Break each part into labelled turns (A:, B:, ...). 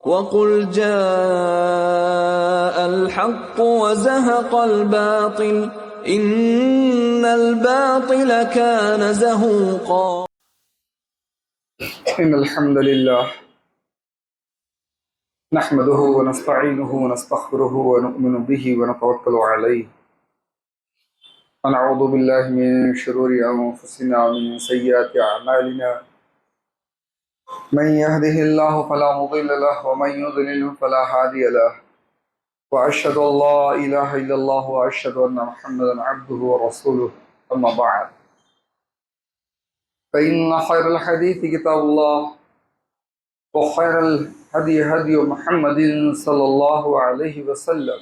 A: وَقُلْ جَاءَ الْحَقُّ وَزَهَقَ الْبَاطِلُ إِنَّ الْبَاطِلَ كَانَ زَهُوقًا.
B: إن الحمد لله نحمده ونستعينه ونستغفره ونؤمن به ونتوكل عليه ونعوذ بالله من شرور أنفسنا ومن سيئات أعمالنا من يهده الله فلا مضل له ومن يضلل فلا هادي له وأشهد أن لا إله إلا الله وأشهد أن محمدا عبده ورسوله أما بعد فإن خير الحديث كتاب الله وخير الهدي هدي محمد صلى الله عليه وسلم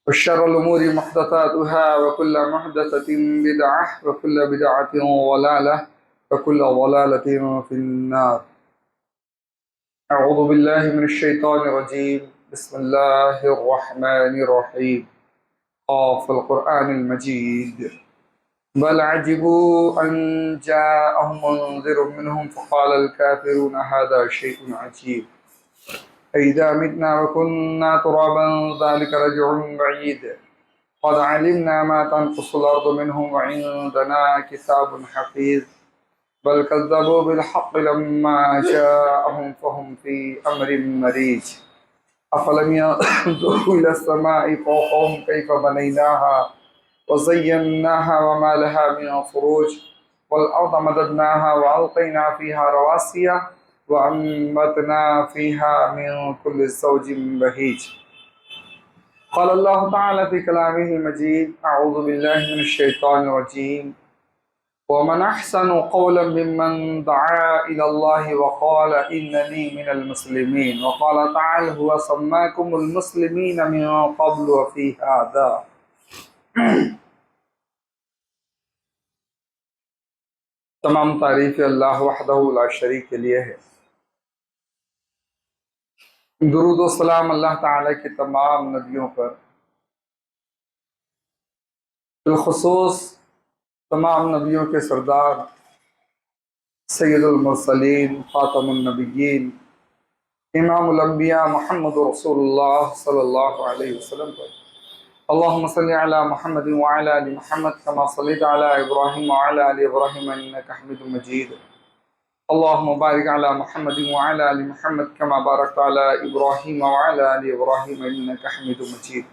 B: وشر الأمور محدثاتها وكل محدثة بدعة وكل بدعة ضلالة وكل ضلالة في النار. أعوذ بالله من الشيطان الرجيم. بسم الله الرحمن الرحيم. قاف القرآن المجيد. بل عجبوا أن جاءهم منذر منهم فقال الكافرون هذا شيء عجيب أئذا متنا وكنا ترابا ذلك رجع بعيد قد علمنا ما تنقص الأرض منهم وعندنا كتاب حفيظ بل كذبوا بالحق لما جاءهم فهم في أمر مريج أفلم ينظروا إلى السماء فوقهم كيف بنيناها وزيناها وما لها من فروج والأرض مددناها وألقينا فيها رواسي وأنبتنا فيها من كل زوج بهيج. قال الله تعالى في كلامه المجيد. أعوذ بالله من الشيطان الرجيم. ومن أحسن قولا ممن دعا إلى الله وقال إنني من المسلمين وقال تعالى هو سماكم المسلمين من قبل وفي هذا. تمام تعریف اللہ وحدہ لا شریک کے لیے ہے. درود و سلام اللہ تعالی کے تمام نبیوں پر، بالخصوص تمام نبیوں کے سردار سید المرسلین خاتم النبیین امام الانبیاء محمد رسول اللہ صلی اللہ علیہ وسلم پر. اللهم صل على محمد وعلى آل محمد كما صليت على إبراهيم وعلى آل إبراهيم إنك حميد مجيد. اللهم بارك على محمد وعلى آل محمد كما باركت على إبراهيم وعلى آل إبراهيم إنك حميد مجيد.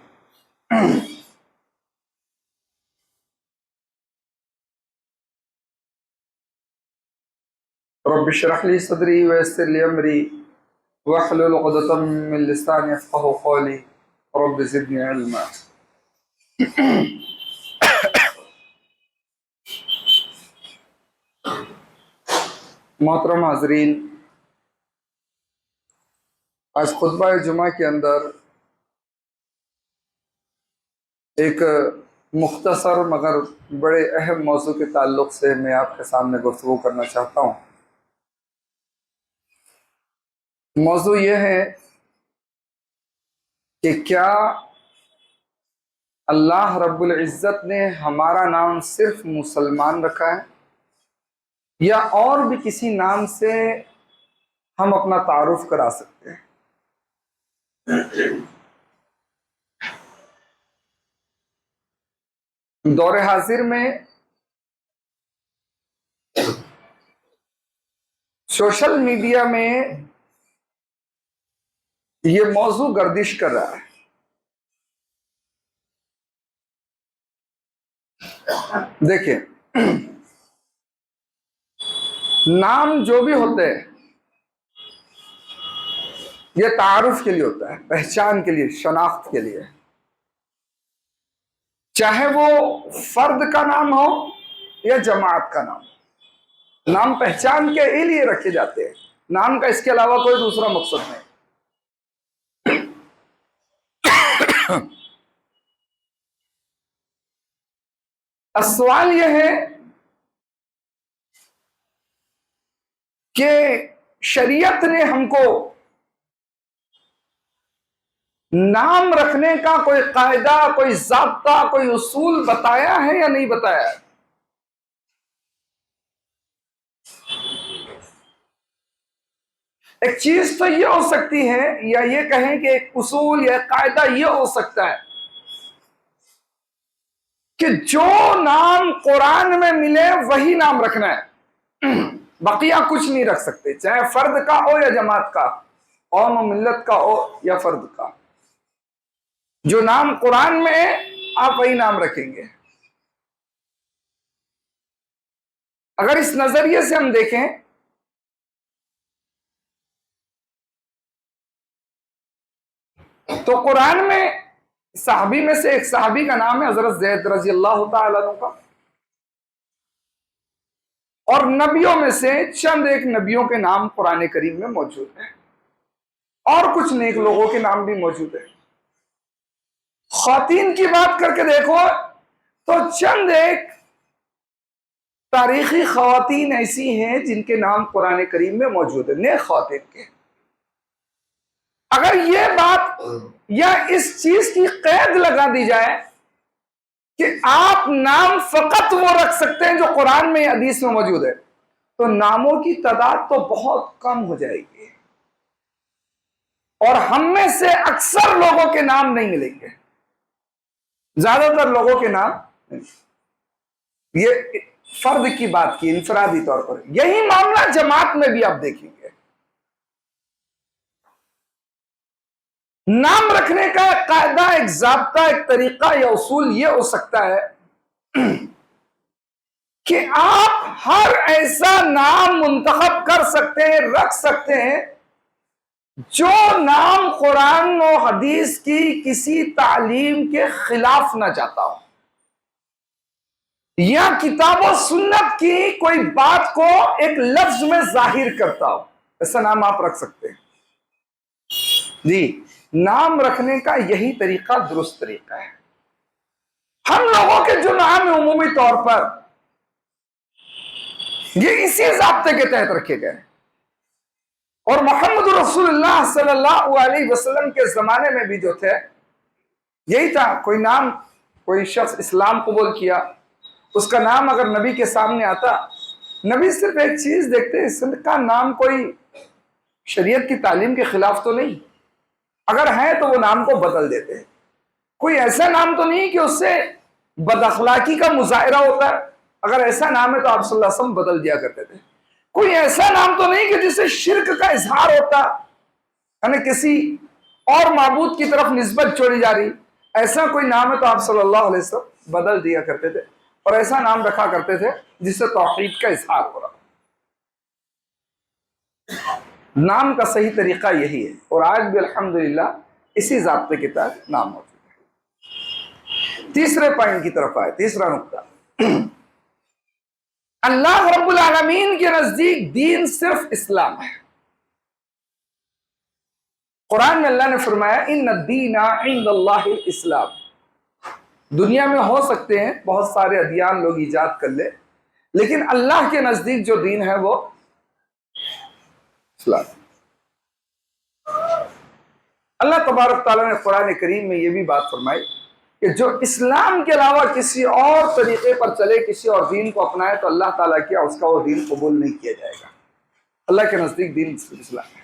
B: رب اشرح لي صدري ويسر لي أمري واحلل عقدة من لساني يفقهوا قولي رب زدني علما. محترم حاضرین، آج خطبہ جمعہ کے اندر ایک مختصر مگر بڑے اہم موضوع کے تعلق سے میں آپ کے سامنے گفتگو کرنا چاہتا ہوں. موضوع یہ ہے کہ کیا اللہ رب العزت نے ہمارا نام صرف مسلمان رکھا ہے یا اور بھی کسی نام سے ہم اپنا تعارف کرا سکتے ہیں؟ دور حاضر میں سوشل میڈیا میں یہ موضوع گردش کر رہا ہے. دیکھیں، نام جو بھی ہوتے ہیں یہ تعارف کے لیے ہوتا ہے، پہچان کے لیے، شناخت کے لیے. چاہے وہ فرد کا نام ہو یا جماعت کا نام. نام پہچان کے لیے رکھے جاتے ہیں، نام کا اس کے علاوہ کوئی دوسرا مقصد نہیں. سوال یہ ہے کہ شریعت نے ہم کو نام رکھنے کا کوئی قاعدہ، کوئی ضابطہ، کوئی اصول بتایا ہے یا نہیں بتایا ہے؟ ایک چیز تو یہ ہو سکتی ہے، یا یہ کہیں کہ ایک اصول یا قاعدہ یہ ہو سکتا ہے کہ جو نام قرآن میں ملے وہی نام رکھنا ہے، بقیہ کچھ نہیں رکھ سکتے، چاہے فرد کا ہو یا جماعت کا، قوم و ملت کا ہو یا فرد کا۔ جو نام قرآن میں ہے آپ وہی نام رکھیں گے۔ اگر اس نظریے سے ہم دیکھیں تو قرآن میں صحابی میں سے ایک صحابی کا نام ہے حضرت زید رضی اللہ تعالیٰ عنہ کا، اور نبیوں میں سے چند ایک نبیوں کے نام قرآن کریم میں موجود ہیں، اور کچھ نیک لوگوں کے نام بھی موجود ہیں۔ خواتین کی بات کر کے دیکھو تو چند ایک تاریخی خواتین ایسی ہیں جن کے نام قرآن کریم میں موجود ہیں، نیک خواتین کے۔ اگر یہ بات یا اس چیز کی قید لگا دی جائے کہ آپ نام فقط وہ رکھ سکتے ہیں جو قرآن میں یا حدیث میں موجود ہے، تو ناموں کی تعداد تو بہت کم ہو جائے گی، اور ہم میں سے اکثر لوگوں کے نام نہیں ملیں گے، زیادہ تر لوگوں کے نام نہیں۔ یہ فرد کی بات کی انفرادی طور پر، یہی معاملہ جماعت میں بھی آپ دیکھیں گے۔ نام رکھنے کا ایک قاعدہ، ایک ضابطہ، ایک طریقہ یا اصول یہ ہو سکتا ہے کہ آپ ہر ایسا نام منتخب کر سکتے ہیں، رکھ سکتے ہیں جو نام قرآن و حدیث کی کسی تعلیم کے خلاف نہ جاتا ہو، یا کتاب و سنت کی کوئی بات کو ایک لفظ میں ظاہر کرتا ہو، ایسا نام آپ رکھ سکتے ہیں۔ جی، نام رکھنے کا یہی طریقہ درست طریقہ ہے۔ ہم لوگوں کے جو نام ہیں عمومی طور پر یہ اسی ضابطے کے تحت رکھے گئے، اور محمد رسول اللہ صلی اللہ علیہ وسلم کے زمانے میں بھی جو تھے یہی تھا۔ کوئی شخص اسلام قبول کیا، اس کا نام اگر نبی کے سامنے آتا، نبی صرف ایک چیز دیکھتے، اس کا نام کوئی شریعت کی تعلیم کے خلاف تو نہیں، اگر ہے تو وہ نام کو بدل دیتے ہیں۔ کوئی ایسا نام تو نہیں کہ اس سے بد اخلاقی کا مظاہرہ ہوتا ہے، اگر ایسا نام ہے تو آپ صلی اللہ علیہ وسلم بدل دیا کرتے تھے۔ کوئی ایسا نام تو نہیں کہ جس سے شرک کا اظہار ہوتا، یعنی کسی اور معبود کی طرف نسبت چھوڑی جا رہی، ایسا کوئی نام ہے تو آپ صلی اللہ علیہ وسلم بدل دیا کرتے تھے، اور ایسا نام رکھا کرتے تھے جس سے توحید کا اظہار ہو رہا۔ نام کا صحیح طریقہ یہی ہے، اور آج بھی الحمدللہ اسی ضابطے کے تحت نام موجود ہے۔ تیسرے پوائنٹ کی طرف آئے، تیسرا نقطہ، اللہ رب العالمین کے نزدیک دین صرف اسلام ہے۔ قرآن میں اللہ نے فرمایا ان الدین عند اللہ الاسلام۔ دنیا میں ہو سکتے ہیں بہت سارے ادیان لوگ ایجاد کر لے، لیکن اللہ کے نزدیک جو دین ہے وہ اسلام۔ اللہ تبارک تعالیٰ نے قرآن کریم میں یہ بھی بات فرمائی کہ جو اسلام کے علاوہ کسی اور طریقے پر چلے، کسی اور دین کو اپنائے، تو اللہ تعالیٰ کیا اس کا وہ دین قبول نہیں کیا جائے گا۔ اللہ کے نزدیک دین اسلام ہے۔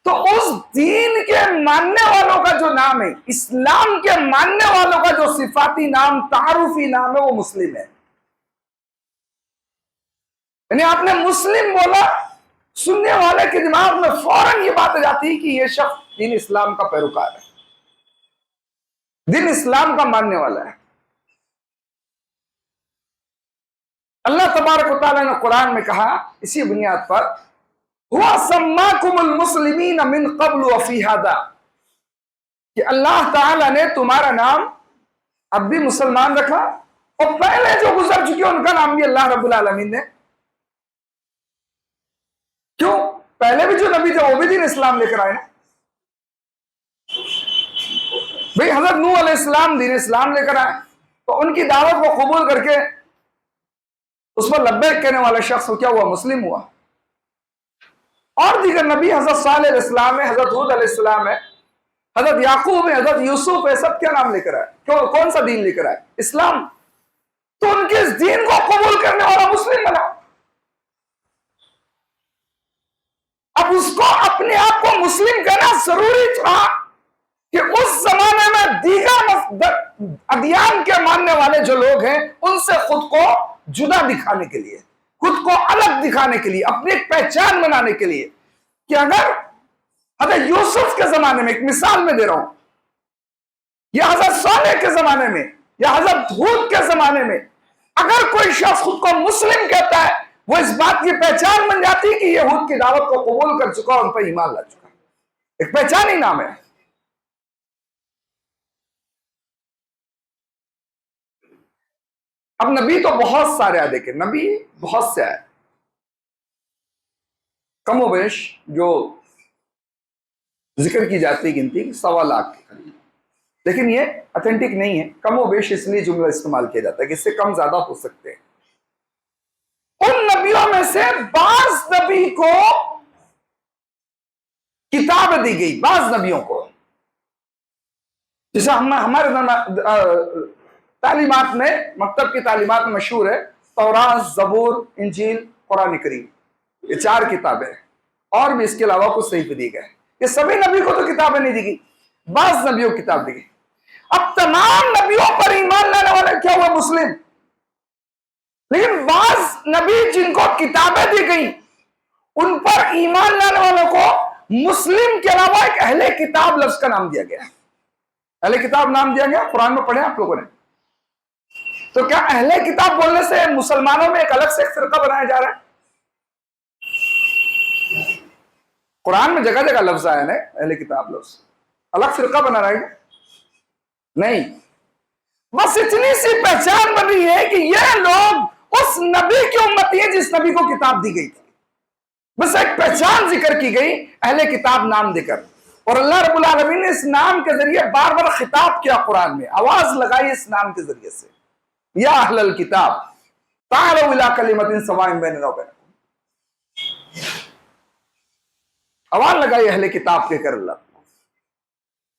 B: تو اس دین کے ماننے والوں کا جو نام ہے، اسلام کے ماننے والوں کا جو صفاتی نام، تعارفی نام ہے، وہ مسلم ہے۔ یعنی آپ نے مسلم بولا، سننے والے کے دماغ میں فوراً یہ بات آ جاتی ہے کہ یہ شخص دین اسلام کا پیروکار ہے، دین اسلام کا ماننے والا ہے۔ اللہ تبارک و تعالیٰ نے قرآن میں کہا اسی بنیاد پر ہوا سماکم المسلمین من قبل وفی ھذا، کہ اللہ تعالیٰ نے تمہارا نام اب بھی مسلمان رکھا، اور پہلے جو گزر چکے ان کا نام بھی اللہ رب العالمین نے۔ کیوں؟ پہلے بھی جو نبی تھے وہ بھی دین اسلام لے کر آئے نا۔ بھئی حضرت نوح علیہ السلام دین اسلام لے کر آئے، تو ان کی دعوت کو قبول کر کے اس پر لبیک کہنے والا شخص کیا ہوا؟ مسلم ہوا۔ اور دیگر نبی حضرت صالح علیہ السلام ہے، حضرت ہود علیہ السلام ہے، حضرت یعقوب ہے، حضرت یوسف ہے، سب کیا نام لے کر آئے؟ کون سا دین لے کر آئے؟ اسلام۔ تو ان کے اس دین کو قبول کرنے والا مسلم بنا۔ اب اس کو اپنے آپ کو مسلم کہنا ضروری تھا کہ اس زمانے میں دیگر ادیان کے ماننے والے جو لوگ ہیں ان سے خود کو جدا دکھانے کے لیے، خود کو الگ دکھانے کے لیے، اپنی ایک پہچان بنانے کے لیے، کہ اگر حضرت یوسف کے زمانے میں، ایک مثال میں دے رہا ہوں، یا حضرت صالح کے زمانے میں، یا حضرت ہود کے زمانے میں، اگر کوئی شخص خود کو مسلم کہتا ہے، وہ اس بات کی پہچان بن جاتی کہ یہ ہود کی دعوت کو قبول کر چکا اور ان پر ایمان لا چکا، ایک پہچان ہی نام ہے۔ اب نبی تو بہت سارے آئے، دیکھیں نبی بہت سے آئے، کم و بیش جو ذکر کی جاتی گنتی 1.25 لاکھ کے قریب، لیکن یہ اتھینٹک نہیں ہے، کم و بیش اس لیے جملہ استعمال کیا جاتا ہے کہ اس سے کم زیادہ ہو سکتے ہیں۔ ان نبیوں میں سے بعض نبی کو کتاب دی گئی، بعض نبیوں کو، جیسے ہمارے تعلیمات میں، مکتب کی تعلیمات میں مشہور ہے توراۃ، زبور، انجیل، قرآن کریم، یہ 4 کتابیں، اور بھی اس کے علاوہ کچھ صحیفے دی گئے۔ یہ سبھی نبی کو تو کتابیں نہیں دی گئی، بعض نبیوں کو کتاب دی گئی۔ اب تمام نبیوں پر ایمان لانے والے کیا ہوا؟ مسلم۔ لیکن بعض نبی جن کو کتابیں دی گئی ان پر ایمان لانے والوں کو مسلم کے علاوہ ایک اہل کتاب لفظ کا نام دیا گیا۔ اہل کتاب نام دیا گیا، قرآن میں پڑھیں آپ لوگوں نے؟ تو کیا اہل کتاب بولنے سے مسلمانوں میں ایک الگ سے ایک فرقہ بنایا جا رہا ہے؟ قرآن میں جگہ جگہ لفظ آیا نا اہل کتاب لفظ، الگ فرقہ بنا رہا ہے نہیں، بس اتنی سی پہچان بن رہی ہے کہ یہ لوگ اس نبی کی امتی ہیں جس نبی کو کتاب دی گئی تھی، بس ایک پہچان ذکر کی گئی اہل کتاب نام دے کر، اور اللہ رب العالمین نے اس نام کے ذریعے بار بار خطاب کیا، قرآن میں آواز لگائی اس نام کے ذریعے سے، یا اہل الکتاب تعالوا الی کلمۃ سواء بیننا وبینکم، آواز لگائی اہل کتاب کے کر اللہ۔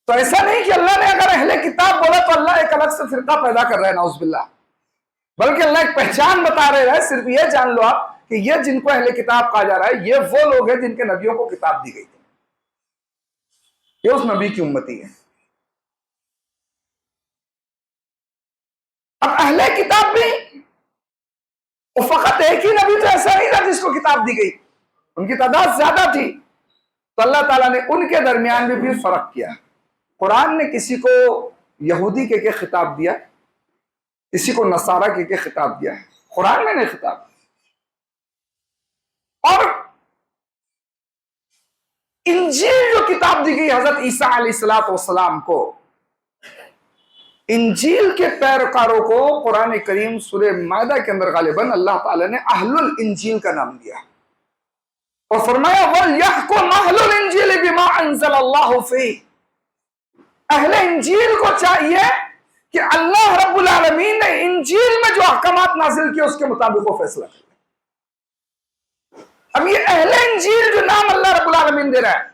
B: تو ایسا نہیں کہ اللہ نے اگر اہل کتاب بولا تو اللہ ایک الگ سے فرقہ پیدا کر رہا ہے، نعوذ باللہ، بلکہ اللہ ایک پہچان بتا رہے ہیں، صرف یہ جان لو آپ کہ یہ جن کو اہل کتاب کہا جا رہا ہے یہ وہ لوگ ہیں جن کے نبیوں کو کتاب دی گئی تھی، یہ اس نبی کی امتی ہے۔ اب اہل کتاب بھی وہ فقط ایک ہی نبی تو ایسا نہیں تھا جس کو کتاب دی گئی، ان کی تعداد زیادہ تھی، تو اللہ تعالیٰ نے ان کے درمیان میں بھی فرق کیا۔ قرآن نے کسی کو یہودی کے خطاب دیا، کسی کو نصارہ کے خطاب دیا ہے، قرآن میں نے خطاب، اور انجیل جو کتاب دی گئی حضرت عیسیٰ علیہ السلام کو، انجیل کے پیروکاروں کو قرآن کریم سورہ مائدہ کے اندر غالباً اللہ تعالیٰ نے اہل الانجیل کا نام دیا، اور فرمایا وَلْيَحْكُمْ أَهْلُ الْإِنْجِيلِ بِمَا أَنزَلَ اللَّهُ فِيهِ، اہل انجیل کو چاہیے کہ اللہ رب العالمین نے انجیل میں جو احکامات نازل کیے اس کے مطابق وہ فیصلہ کرے۔ اب یہ اہل انجیل جو نام اللہ رب العالمین دے رہا ہے،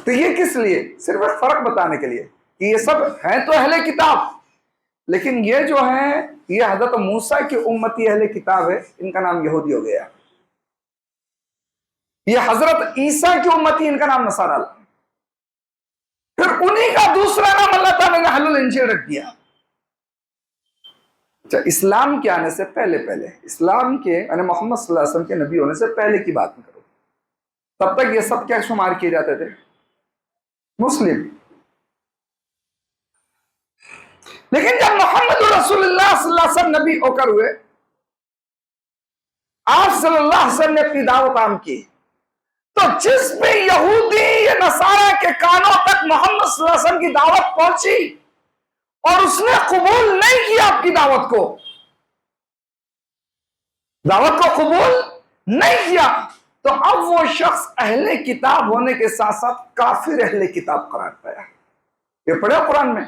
B: تو یہ کس لیے؟ صرف ایک فرق بتانے کے لیے کہ یہ سب ہیں تو اہل کتاب، لیکن یہ جو ہیں یہ حضرت موسیٰ کی امتی اہل کتاب ہے، ان کا نام یہودی ہو گیا۔ یہ حضرت عیسیٰ کی امتی، ان کا نام نصارہ، پھر انہی کا دوسرا نام اللہ تعالیٰ نے اہل الانجیل رکھ دیا۔ اچھا، اسلام کے آنے سے پہلے اسلام کے یعنی محمد صلی اللہ علیہ وسلم کے نبی ہونے سے پہلے کی بات نہ کرو، تب تک یہ سب کیا شمار کیے جاتے تھے؟ مسلم۔ لیکن جب محمد رسول اللہ صلی اللہ علیہ وسلم نبی ہو کر ہوئے، آپ صلی اللہ علیہ وسلم نے اپنی دعوت عام کی، تو جس بھی یہودی یا نصارہ کے کانوں تک محمد صلی اللہ علیہ وسلم کی دعوت پہنچی اور اس نے قبول نہیں کیا آپ کی دعوت کو قبول نہیں کیا، تو اب وہ شخص اہل کتاب ہونے کے ساتھ ساتھ کافر اہل کتاب قرار پایا۔ یہ پڑھے قرآن میں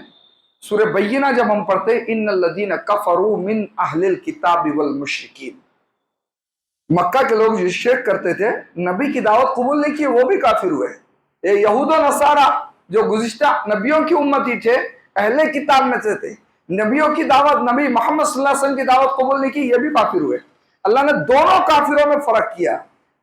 B: سورہ بینہ جب ہم پڑھتے ان الذین کفروا من اہل الکتاب والمشرکین، مکہ کے لوگ جو شرک کرتے تھے، نبی کی دعوت قبول نہیں کی، وہ بھی کافر ہوئے۔ یہ یہود و نصارہ جو گزشتہ نبیوں کی امتی تھے، اہل کتاب میں سے تھے، نبیوں کی دعوت، نبی محمد صلی اللہ علیہ وسلم کی دعوت قبول نہیں کی، یہ بھی کافر ہوئے۔ اللہ نے دونوں کافروں میں فرق کیا،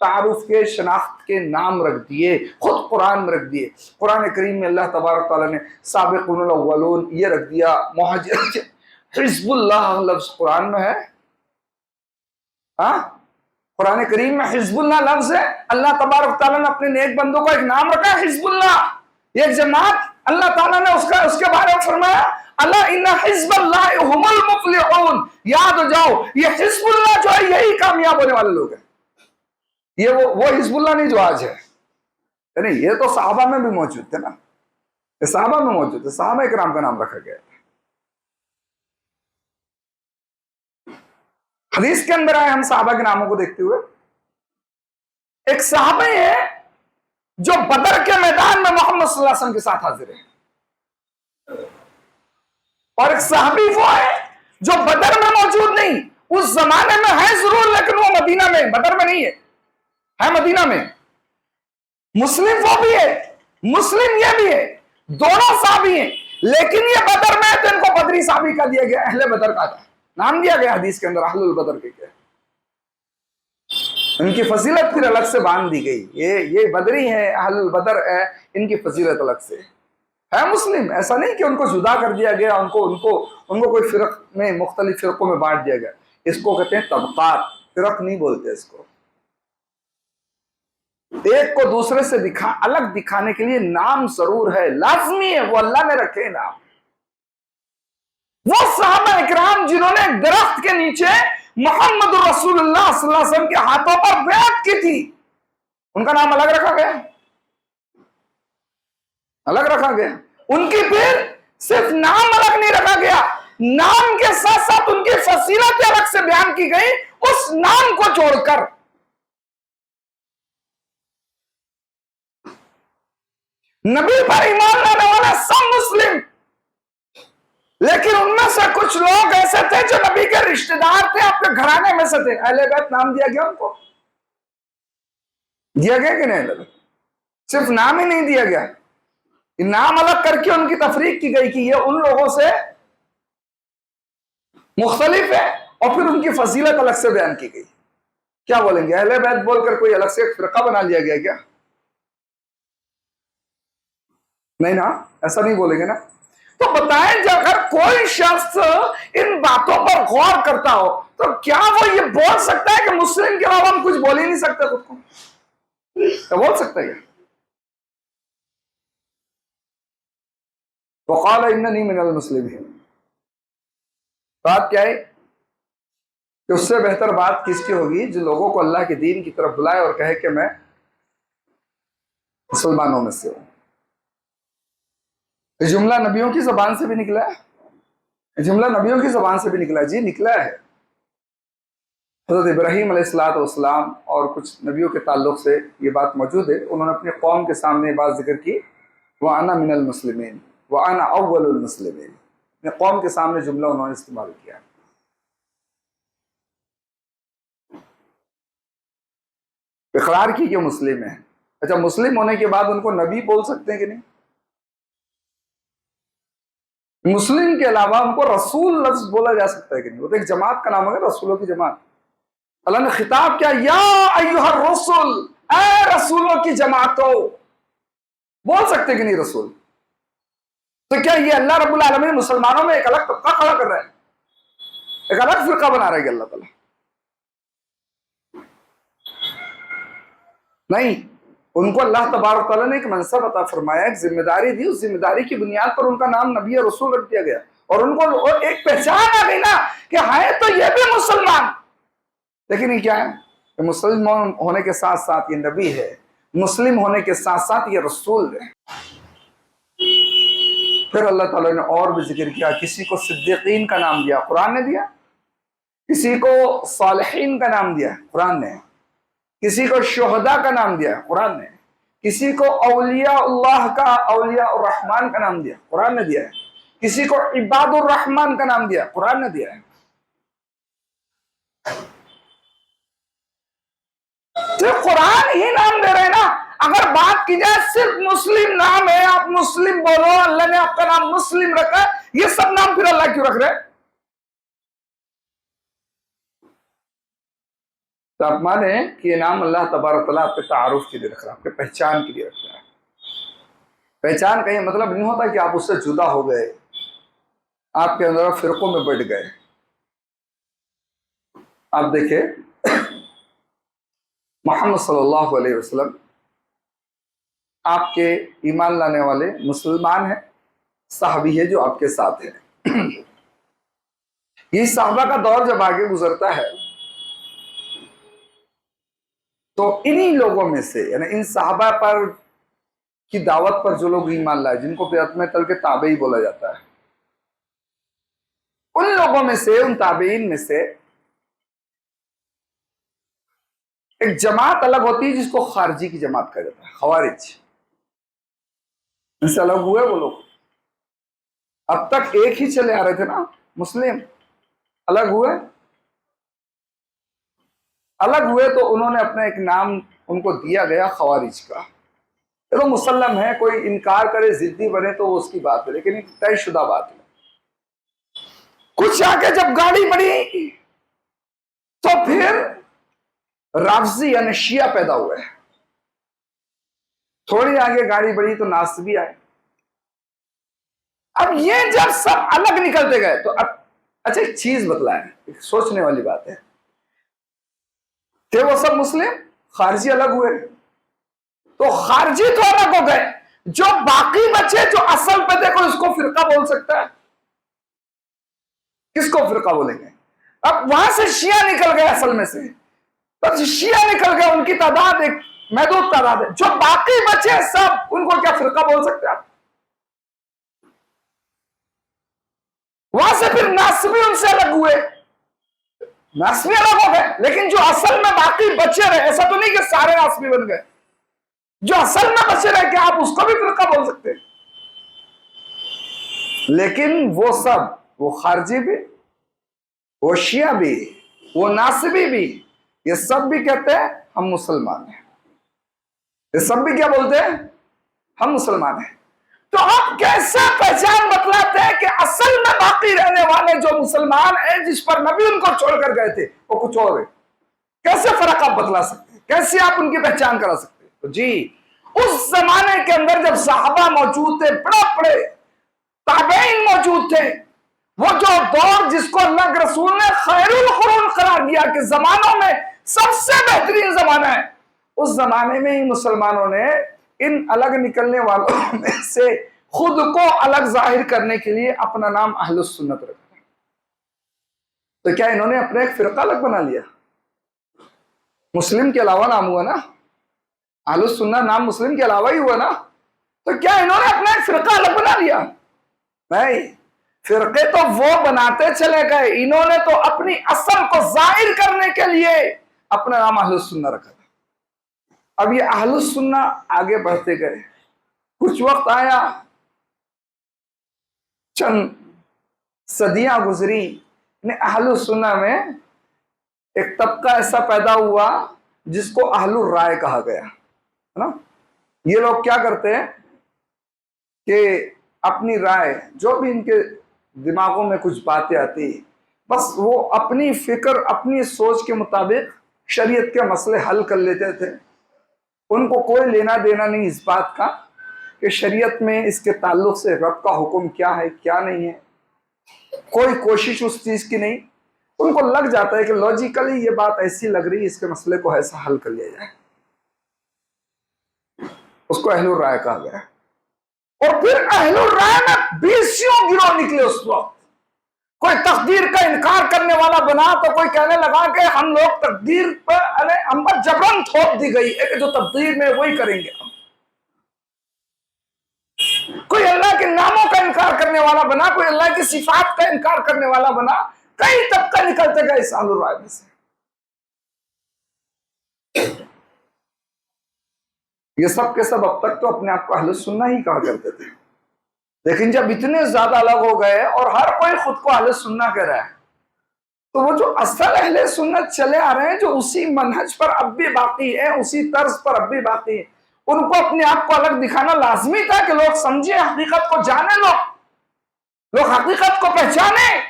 B: تعارف کے شناخت کے نام رکھ دیے، خود قرآن میں رکھ دیے۔ قرآن کریم میں اللہ تبارک تعالیٰ نے سابقون الاولون یہ رکھ دیا، مہاجر، حزب اللہ لفظ قرآن میں ہے، ہاں قرآن کریم میں حزب اللہ لفظ ہے۔ اللہ تبارک تعالیٰ نے اپنے نیک بندوں کو ایک نام رکھا ہے حزب اللہ، یہ ایک جماعت۔ اللہ تعالیٰ نے اس کے بارے میں فرمایا اللہ ان حزب اللہ هم المفلحون، یاد ہو جاؤ یہ حزب اللہ جو ہے یہی کامیاب ہونے والے لوگ ہیں۔ یہ وہ حزب اللہ نہیں جو آج ہے، یعنی یہ تو صحابہ میں بھی موجود تھے نا، یہ صحابہ میں موجود تھے، صحابہ کرام کا نام رکھا گیا ہے۔ حدیث کے اندر آئے ہم صحابہ کے ناموں کو دیکھتے ہوئے، ایک صحابہ ہے جو بدر کے میدان میں محمد صلی اللہ علیہ وسلم کے ساتھ حاضر ہے، اور ایک صحابی وہ ہے جو بدر میں موجود نہیں، اس زمانے میں ہے ضرور لیکن وہ مدینہ میں، بدر میں نہیں ہے مدینہ میں۔ مسلم وہ بھی ہے، مسلم یہ بھی ہے، دونوں صحابی ہیں، لیکن یہ بدر میں ہے تو ان کو بدری صحابی کا دیا گیا، اہل بدر کا تھا نام دیا گیا حدیث کے اندر، اہل البدر کے کیا، ان کی فضیلت پھر الگ سے باندھ دی گئی، یہ بدری ہے، اہل البدر ہے، ان کی فضیلت الگ سے ہے۔ مسلم ایسا نہیں کہ ان کو جدا کر دیا گیا، ان کو کوئی فرق میں، مختلف فرقوں میں بانٹ دیا گیا، اس کو کہتے ہیں طبقات، فرق نہیں بولتے اس کو۔ ایک کو دوسرے سے الگ دکھانے کے لیے نام ضرور ہے، لازمی ہے، وہ اللہ نے رکھے نام۔ وہ صحابہ اکرام جنہوں نے درخت کے نیچے محمد رسول اللہ صلی اللہ علیہ وسلم کے ہاتھوں پر بیعت کی تھی، ان کا نام الگ رکھا گیا، الگ رکھا گیا۔ ان کی پھر صرف نام الگ نہیں رکھا گیا، نام کے ساتھ ساتھ ان کی فضیلت الگ سے بیان کی گئی اس نام کو چھوڑ کر۔ نبی پر ایمان لانے والے سب مسلم، لیکن ان میں سے کچھ لوگ ایسے تھے جو نبی کے رشتہ دار تھے، آپ کے گھرانے میں سے تھے، اہل بیت نام دیا گیا ان کو، دیا گیا کہ نہیں؟ صرف نام ہی نہیں دیا گیا، نام الگ کر کے ان کی تفریق کی گئی کہ یہ ان لوگوں سے مختلف ہے، اور پھر ان کی فضیلت الگ سے بیان کی گئی۔ کیا بولیں گے، اہل بیت بول کر کوئی الگ سے ایک فرقہ بنا لیا گیا کیا؟ نہیں نا، ایسا نہیں بولیں گے نا۔ تو بتائیں جو اگر کوئی شخص ان باتوں پر غور کرتا ہو تو کیا وہ یہ بول سکتا ہے کہ مسلم کے علاوہ ہم کچھ بول ہی نہیں سکتے خود کو؟ کیا بول سکتا ہے؟ وقال اننی من المسلمین، بات کیا ہے کہ اس سے بہتر بات کس کی ہوگی جو لوگوں کو اللہ کے دین کی طرف بلائے اور کہے کہ میں مسلمانوں میں سے ہوں۔ یہ جملہ نبیوں کی زبان سے بھی نکلا ہے، یہ جملہ نبیوں کی زبان سے بھی نکلا ہے، جی نکلا ہے۔ حضرت ابراہیم علیہ السلام اور کچھ نبیوں کے تعلق سے یہ بات موجود ہے، انہوں نے اپنے قوم کے سامنے یہ بات ذکر کی، وَأَنَا مِنَ الْمُسْلِمِينَ وَأَنَا أَوَّلُ الْمُسْلِمِينَ، اپنے قوم کے سامنے جملہ انہوں نے استعمال کیا۔ اقرار کی کہ مسلم ہے، اچھا مسلم ہونے کے بعد ان کو نبی بول سکتے ہیں کہ نہیں؟ مسلم کے علاوہ ان کو رسول لفظ بولا جا سکتا ہے کہ نہیں؟ وہ تو ایک جماعت کا نام ہے، رسولوں کی جماعت۔ اللہ نے خطاب کیا، یا ایھا الرسل، اے رسولوں کی جماعتوں، بول سکتے کہ نہیں رسول؟ تو کیا یہ اللہ رب العالمین مسلمانوں میں ایک الگ طبقہ کھڑا کر رہا ہے، ایک الگ فرقہ بنا رہا ہے کہ اللہ تعالیٰ؟ نہیں، ان کو اللہ تبارک تعالیٰ نے ایک منصب عطا فرمایا، ایک ذمہ داری دی، اس ذمہ داری کی بنیاد پر ان کا نام نبی رسول رکھ دیا گیا، اور ان کو ایک پہچان آ گئی نا کہ ہے تو یہ بھی مسلمان، لیکن یہ کیا ہے کہ مسلم ہونے کے ساتھ ساتھ یہ نبی ہے، مسلم ہونے کے ساتھ ساتھ یہ رسول ہے۔ پھر اللہ تعالیٰ نے اور بھی ذکر کیا، کسی کو صدیقین کا نام دیا، قرآن نے دیا، کسی کو صالحین کا نام دیا، قرآن نے، کسی کو شہداء کا نام دیا، قرآن نے، کسی کو اولیاء اللہ کا، اولیاء الرحمن کا نام دیا، قرآن نے دیا ہے، کسی کو عباد الرحمن کا نام دیا، قرآن نے دیا ہے۔ تو قرآن ہی نام دے رہے ہیں نا۔ اگر بات کی جائے صرف مسلم نام ہے، آپ مسلم بولو، اللہ نے آپ کا نام مسلم رکھا، یہ سب نام پھر اللہ کیوں رکھ رہے؟ تو آپ مانیں کہ یہ نام اللہ تبارک تعالیٰ آپ کے تعارف کے لیے رکھ رہا ہے، آپ کے پہچان کے لیے رکھ رہا ہے۔ پہچان کا یہ مطلب نہیں ہوتا کہ آپ اس سے جدا ہو گئے، آپ کے اندر فرقوں میں بٹ گئے۔ آپ دیکھیں محمد صلی اللہ علیہ وسلم آپ کے ایمان لانے والے مسلمان ہیں، صحابی ہے جو آپ کے ساتھ ہیں۔ یہ صحابہ کا دور جب آگے گزرتا ہے تو انہی لوگوں میں سے، یعنی ان صحابہ پر کی دعوت پر جو لوگ ایمان لائے، جن کو بیعت میں تل کے تابعی بولا جاتا ہے، ان لوگوں میں سے، ان تابعین میں سے ایک جماعت الگ ہوتی ہے جس کو خارجی کی جماعت کہا جاتا ہے، خوارج۔ ان سے الگ ہوئے وہ لوگ، اب تک ایک ہی چلے آ رہے تھے نا مسلم، الگ ہوئے تو انہوں نے اپنا ایک نام ان کو دیا گیا خوارج کا۔ یہ تو مسلم ہے، کوئی انکار کرے ضدی بنے تو وہ اس کی بات ہے، لیکن ایک طے شدہ بات ہے۔ کچھ آگے جب گاڑی بڑھی تو پھر رافضی یعنی شیعہ پیدا ہوئے، تھوڑی آگے گاڑی بڑھی تو ناصبی آئے۔ اب یہ جب سب الگ نکلتے گئے تو اب اچھا ایک چیز بتلائیں، ایک سوچنے والی بات ہے، تھے وہ سب مسلم، خارجی الگ ہوئے تو خارجی تو الگ ہو گئے، جو باقی بچے جو اصل پہ تھے کوئی اس کو فرقہ بول سکتا ہے؟ کس کو فرقہ بولیں گے؟ اب وہاں سے شیعہ نکل گئے، اصل میں سے تو شیعہ نکل گئے، ان کی تعداد ایک محدود تعداد ہے، جو باقی بچے سب ان کو کیا فرقہ بول سکتے ہیں؟ وہاں سے پھر ناصبی ان سے الگ ہوئے، ناصبی الگ ہو گئے، لیکن جو اصل میں باقی بچے رہے، ایسا تو نہیں کہ سارے ناصبی بن گئے، جو اصل میں بچے رہے کہ آپ اس کو بھی فرقہ بول سکتے ہیں۔ لیکن وہ سب، وہ خارجی بھی، وہ شیعہ بھی، وہ ناصبی بھی، یہ سب بھی کہتے ہیں ہم مسلمان ہیں، یہ سب بھی کیا بولتے ہیں؟ ہم مسلمان ہیں۔ تو آپ کیسے پہچان بتلاتے ہیں کہ اصل میں باقی رہنے والے جو مسلمان ہیں، جس پر نبی ان کو چھوڑ کر گئے تھے، وہ کچھ اور ہے؟ کیسے فرق آپ بتلا سکتے ہیں؟ کیسے آپ ان کی پہچان کرا سکتے ہیں؟ تو جی اس زمانے کے اندر جب صحابہ موجود تھے، بڑے تابعین موجود تھے، وہ جو دور جس کو اللہ کے رسول نے خیر القرون قرار دیا کہ زمانوں میں سب سے بہترین زمانہ ہے، اس زمانے میں ہی مسلمانوں نے ان الگ نکلنے والوں میں سے خود کو الگ ظاہر کرنے کے لیے اپنا نام اہل السنت رکھا۔ تو کیا انہوں نے اپنا ایک فرقہ الگ بنا لیا؟ مسلم کے علاوہ نام ہوا نا، اہل السنت نام مسلم کے علاوہ ہی ہوا نا، تو کیا انہوں نے اپنا ایک فرقہ الگ بنا لیا؟ نہیں، فرقے تو وہ بناتے چلے گئے، انہوں نے تو اپنی اصل کو ظاہر کرنے کے لیے اپنا نام اہل السنت رکھا تھا۔ اب یہ اہل السنت آگے بڑھتے گئے، کچھ وقت آیا، چند صدیاں گزری، اہل السنت میں ایک طبقہ ایسا پیدا ہوا جس کو اہل الرائے کہا گیا ہے نا۔ یہ لوگ کیا کرتے ہیں کہ اپنی رائے، جو بھی ان کے دماغوں میں کچھ باتیں آتی، بس وہ اپنی فکر، اپنی سوچ کے مطابق شریعت کے مسئلے حل کر لیتے تھے۔ ان کو کوئی لینا دینا نہیں اس بات کا کہ شریعت میں اس کے تعلق سے رب کا حکم کیا ہے کیا نہیں ہے، کوئی کوشش اس چیز کی نہیں۔ ان کو لگ جاتا ہے کہ لاجیکلی یہ بات ایسی لگ رہی ہے، اس کے مسئلے کو ایسا حل کر لیا جائے، اس کو اہل الرائے کہا گیا۔ اور پھر اہل الرائے میں 20 گروہ نکلے اس وقت۔ کوئی تقدیر کا انکار کرنے والا بنا تو کوئی کہنے لگا کہ ہم لوگ تقدیر پر ہم پر جبرن تھوپ دی گئی ہے کہ جو تقدیر میں وہی کریں گے ہم۔ کوئی اللہ کے ناموں کا انکار کرنے والا بنا، کوئی اللہ کی صفات کا انکار کرنے والا بنا، کئی طبقہ نکلتے گئے اس اہل الرائے میں سے۔ یہ سب کے سب اب تک تو اپنے آپ کو اہل السنت ہی کہا کرتے تھے، لیکن جب اتنے زیادہ الگ ہو گئے اور ہر کوئی خود کو اہل سنت کہہ رہا ہے، تو وہ جو اصل اہل سنت چلے آ رہے ہیں، جو اسی منہج پر اب بھی باقی ہے، اسی طرز پر اب بھی باقی ہے، ان کو اپنے آپ کو الگ دکھانا لازمی تھا کہ لوگ سمجھیں، حقیقت کو جانیں، لوگ حقیقت کو پہچانیں۔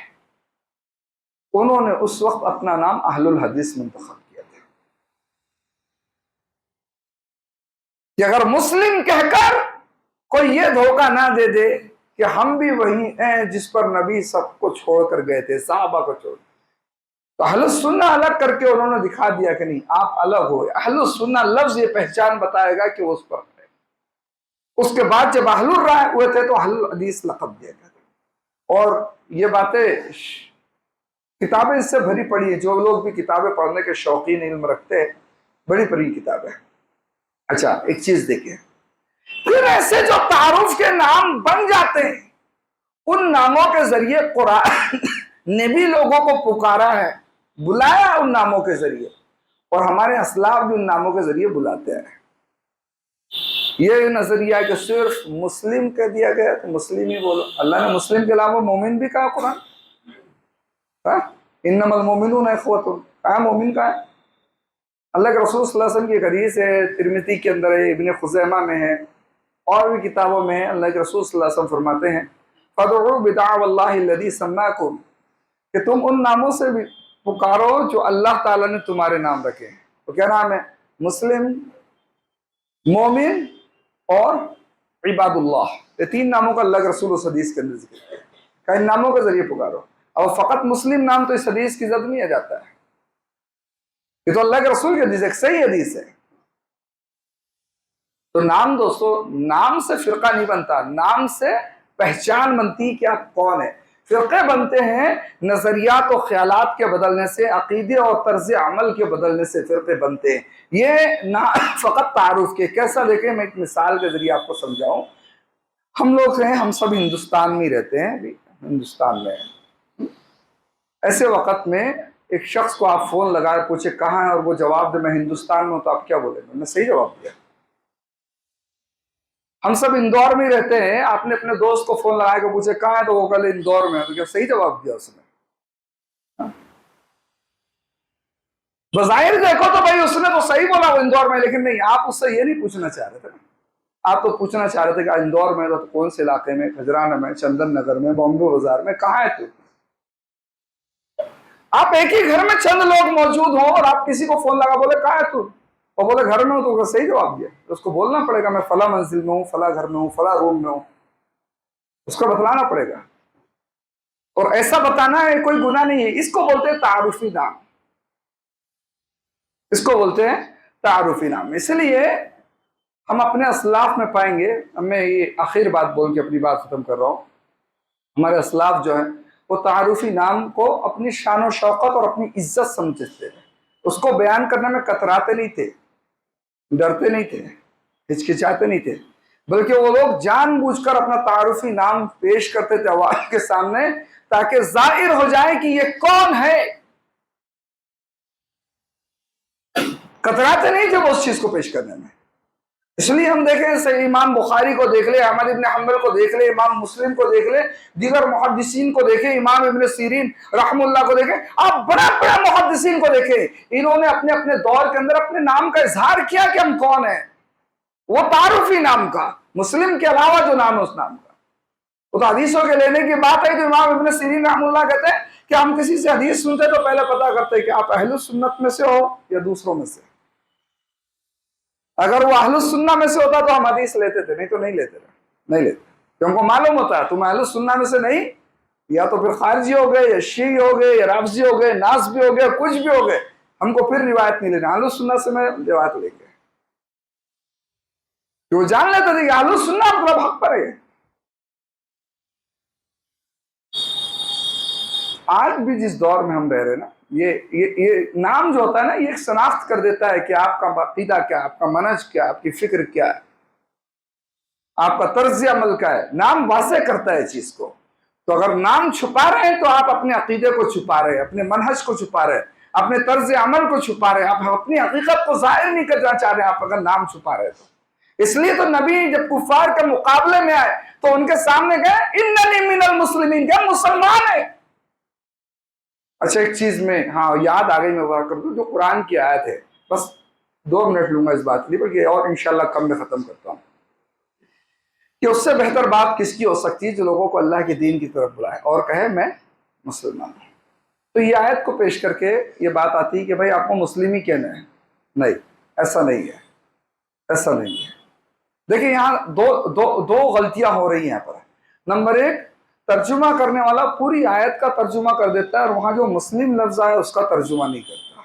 B: انہوں نے اس وقت اپنا نام اہل الحدیث منتخب کیا تھا۔ کہ اگر مسلم کہہ کر کوئی یہ دھوکہ نہ دے دے کہ ہم بھی وہی ہیں جس پر نبی سب کو چھوڑ کر گئے تھے، صحابہ کو چھوڑ، تو اہل السنہ الگ کر کے انہوں نے دکھا دیا کہ نہیں آپ الگ ہوئے۔ اہل السنہ لفظ یہ پہچان بتائے گا کہ وہ اس پر ہے۔ اس کے بعد جب اہل الرائے ہوئے تھے تو اہل الحدیث لقب دیا گیا، اور یہ باتیں کتابیں اس سے بھری پڑی ہیں۔ جو لوگ بھی کتابیں پڑھنے کے شوقین علم رکھتے ہیں، بڑی بڑی کتابیں۔ اچھا ایک چیز دیکھیں، پھر ایسے جو تعارف کے نام بن جاتے ہیں، ان ناموں کے ذریعے قرآن نے بھی لوگوں کو پکارا ہے، بلایا ان ناموں کے ذریعے، اور ہمارے اسلاف بھی ان ناموں کے ذریعے بلاتے ہیں۔ یہ نظریہ ہے کہ صرف مسلم کہہ دیا گیا تو مسلم ہی بولو۔ اللہ نے مسلم کے علاوہ مومن بھی کہا قرآن، انما المومنون اخوۃ، کہا مومن کا ہے۔ اللہ کے رسول صلی اللہ علیہ وسلم کی ایک حدیث ہے، ترمذی کے اندر ہے، ابن خزیمہ میں ہے، اور بھی کتابوں میں ہے۔ اللہ کے رسول صلی اللہ علیہ وسلم فرماتے ہیں فَادْعُوا بِدَعْوَى اللَّهِ الَّذِي سَمَّاكُمْ، کہ تم ان ناموں سے بھی پکارو جو اللہ تعالیٰ نے تمہارے نام رکھے ہیں۔ تو کیا نام ہے؟ مسلم، مومن اور عباد اللہ۔ یہ تین ناموں کا اللہ کے رسول اس حدیث کے اندر ذکر کیا کہ ان ناموں کے ذریعے پکارو۔ اور فقط مسلم نام تو اس حدیث کی زد میں آ جاتا ہے، یہ تو اللہ کے رسول کی حدیث ہے، ایک صحیح حدیث ہے۔ تو نام دوستو، نام سے فرقہ نہیں بنتا، نام سے پہچان بنتی کہ آپ کون ہیں۔ فرقے بنتے ہیں نظریات و خیالات کے بدلنے سے، عقیدے اور طرز عمل کے بدلنے سے فرقے بنتے ہیں۔ یہ نہ فقط تعارف کے کیسا، دیکھیں میں ایک مثال کے ذریعے آپ کو سمجھاؤں۔ ہم لوگ ہیں، ہم سب ہندوستان میں رہتے ہیں، ہندوستان میں ایسے وقت میں ایک شخص کو آپ فون لگائے پوچھے کہاں ہے، اور وہ جواب دے میں ہندوستان میں ہوں، تو آپ کیا بولیں گے؟ میں صحیح جواب دیا۔ ہم سب اندور میں رہتے ہیں، آپ نے اپنے دوست کو فون لگا کے پوچھے کہاں ہے، تو وہ کل اندور میں ہے، تو کیا صحیح جواب دیا اس نے؟ بظاہر دیکھو تو بھائی اس نے تو صحیح بولا وہ اندور میں، لیکن نہیں، آپ اس سے یہ نہیں پوچھنا چاہ رہے تھے، آپ تو پوچھنا چاہ رہے تھے کہ اندور میں تو کون سے علاقے میں، کھجرانہ میں، چندن نگر میں، بامبے بازار میں، کہاں ہے تو؟ آپ ایک ہی گھر میں چند لوگ موجود ہوں اور آپ کسی کو فون لگا بولے کہاں ہے تو، اور بولے گھر میں ہوں، تو صحیح جواب دیا۔ اس کو بولنا پڑے گا میں فلاں منزل میں ہوں، فلاں گھر میں ہوں، فلاں روم میں ہوں، اس کو بتلانا پڑے گا۔ اور ایسا بتانا ہے کوئی گناہ نہیں ہے، اس کو بولتے ہیں تعارفی نام، اس کو بولتے ہیں تعارفی نام۔ اس لیے ہم اپنے اسلاف میں پائیں گے، میں یہ آخر بات بول کے اپنی بات ختم کر رہا ہوں، ہمارے اسلاف جو ہیں وہ تعارفی نام کو اپنی شان و شوقت اور اپنی عزت سمجھتے تھے، اس کو بیان کرنے میں کتراتے نہیں تھے، ڈرتے نہیں تھے، ہچکچاتے نہیں تھے، بلکہ وہ لوگ جان بوجھ کر اپنا تعارفی نام پیش کرتے تھے عوام کے سامنے، تاکہ ظاہر ہو جائے کہ یہ کون ہے۔ کتراتے نہیں تھے وہ اس چیز کو پیش کرنے میں۔ اس لیے ہم دیکھیں سے امام بخاری کو دیکھ لے، احمد ابن حنبل کو دیکھ لے، امام مسلم کو دیکھ لے، دیگر محدثین کو دیکھیں، امام ابن سیرین رحم اللہ کو دیکھیں، آپ بڑا بڑا محدثین کو دیکھیں، انہوں نے اپنے اپنے دور کے اندر اپنے نام کا اظہار کیا کہ ہم کون ہیں، وہ تعارفی نام کا، مسلم کے علاوہ جو نام ہے اس نام کا۔ وہ تو حدیثوں کے لینے کی بات ہے کہ امام ابن سیرین رحم اللہ کہتے ہیں کہ ہم کسی سے حدیث سنتے تو پہلے پتہ کرتے کہ آپ اہل سنت میں سے ہو یا دوسروں میں سے۔ اگر وہ اہل السنہ میں سے ہوتا تو ہم حدیث لیتے تھے، نہیں تو نہیں لیتے کہ ہم کو معلوم ہوتا ہے تم اہل السنہ میں سے نہیں، یا تو پھر خارجی ہو گئے، یا شیعی ہو گئے، یا رافضی ہو گئے، ناصبی ہو گئے، کچھ بھی ہو گئے، ہم کو پھر روایت نہیں لینا، اہل السنہ سے میں روایت لیں گے، کہ وہ جان لیتے تھے کہ اہل السنہ مطلب حق پر ہے۔ آج بھی جس دور میں ہم رہ رہے ہیں نا، یہ نام جو ہوتا ہے نا، یہ ایک شناخت کر دیتا ہے کہ آپ کا عقیدہ کیا ہے، آپ کا منہج کیا ہے، آپ کی فکر کیا ہے، آپ کا طرز عمل کا ہے۔ نام واضح کرتا ہے چیز کو۔ تو اگر نام چھپا رہے ہیں تو آپ اپنے عقیدے کو چھپا رہے ہیں، اپنے منہج کو چھپا رہے ہیں، اپنے طرز عمل کو چھپا رہے ہیں، آپ اپنی حقیقت کو ظاہر نہیں کرنا چاہ رہے ہیں، آپ اگر نام چھپا رہے ہیں تو۔ اس لیے تو نبی جب کفار کے مقابلے میں آئے تو ان کے سامنے گئے اننی من المسلمین، کہ ہم مسلمان ہیں۔ اچھا ایک چیز میں یاد آ گئی، میں بات کر دوں، جو قرآن کی آیت ہے، بس 2 منٹ لوں گا اس بات کے لیے، بلکہ اور انشاءاللہ کم میں ختم کرتا ہوں، کہ اس سے بہتر بات کس کی ہو سکتی ہے جو لوگوں کو اللہ کے دین کی طرف بلائے اور کہے میں مسلمان ہوں۔ تو یہ آیت کو پیش کر کے یہ بات آتی ہے کہ بھائی آپ کو مسلم ہی کہنا ہے، نہیں ایسا نہیں ہے، ایسا نہیں ہے۔ دیکھیں یہاں دو غلطیاں ہو رہی ہیں یہاں پر۔ نمبر ایک، ترجمہ کرنے والا پوری آیت کا ترجمہ کر دیتا ہے اور وہاں جو مسلم لفظ ہے اس کا ترجمہ نہیں کرتا،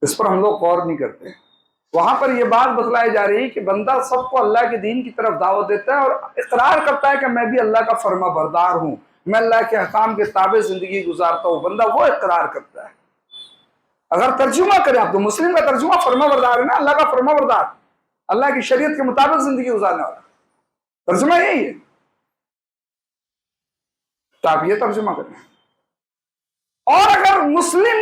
B: اس پر ہم لوگ غور نہیں کرتے۔ وہاں پر یہ بات بتلائی جا رہی ہے کہ بندہ سب کو اللہ کے دین کی طرف دعوت دیتا ہے اور اقرار کرتا ہے کہ میں بھی اللہ کا فرما بردار ہوں، میں اللہ کے احکام کے تابع زندگی گزارتا ہوں، بندہ وہ اقرار کرتا ہے۔ اگر ترجمہ کرے، آپ تو مسلم کا ترجمہ فرما بردار ہے نا، اللہ کا فرما بردار، اللہ کی شریعت کے مطابق زندگی گزارنے والا، ترجمہ یہی ہے، تو آپ یہ ترجمہ کریں۔ اور اگر مسلم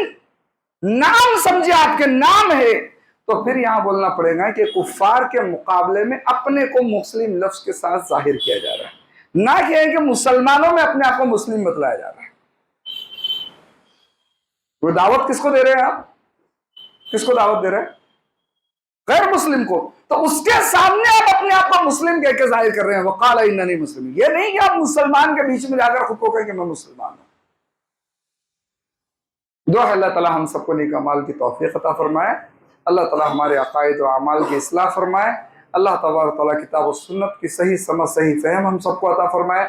B: نام سمجھے آپ کے نام ہے تو پھر یہاں بولنا پڑے گا کہ کفار کے مقابلے میں اپنے کو مسلم لفظ کے ساتھ ظاہر کیا جا رہا ہے، نہ کہ مسلمانوں میں اپنے آپ کو مسلم بتلایا جا رہا ہے۔ وہ دعوت کس کو دے رہے ہیں آپ؟ کس کو دعوت دے رہے ہیں؟ غیر مسلم کو، تو اس کے سامنے آپ اپنے آپ کو مسلم کہہ کے ظاہر کر رہے ہیں، وقال اننی مسلم، یہ نہیں کہ آپ مسلمان کے بیچ میں جا کر خود کو کہیں کہ میں مسلمان ہوں۔ دعا ہے اللہ تعالیٰ ہم سب کو نیک اعمال کی توفیق عطا فرمائے، اللہ تعالیٰ ہمارے عقائد و اعمال کی اصلاح فرمائے، اللہ تبارک و تعالیٰ کتاب و سنت کی صحیح سمجھ صحیح فہم ہم سب کو عطا فرمائے۔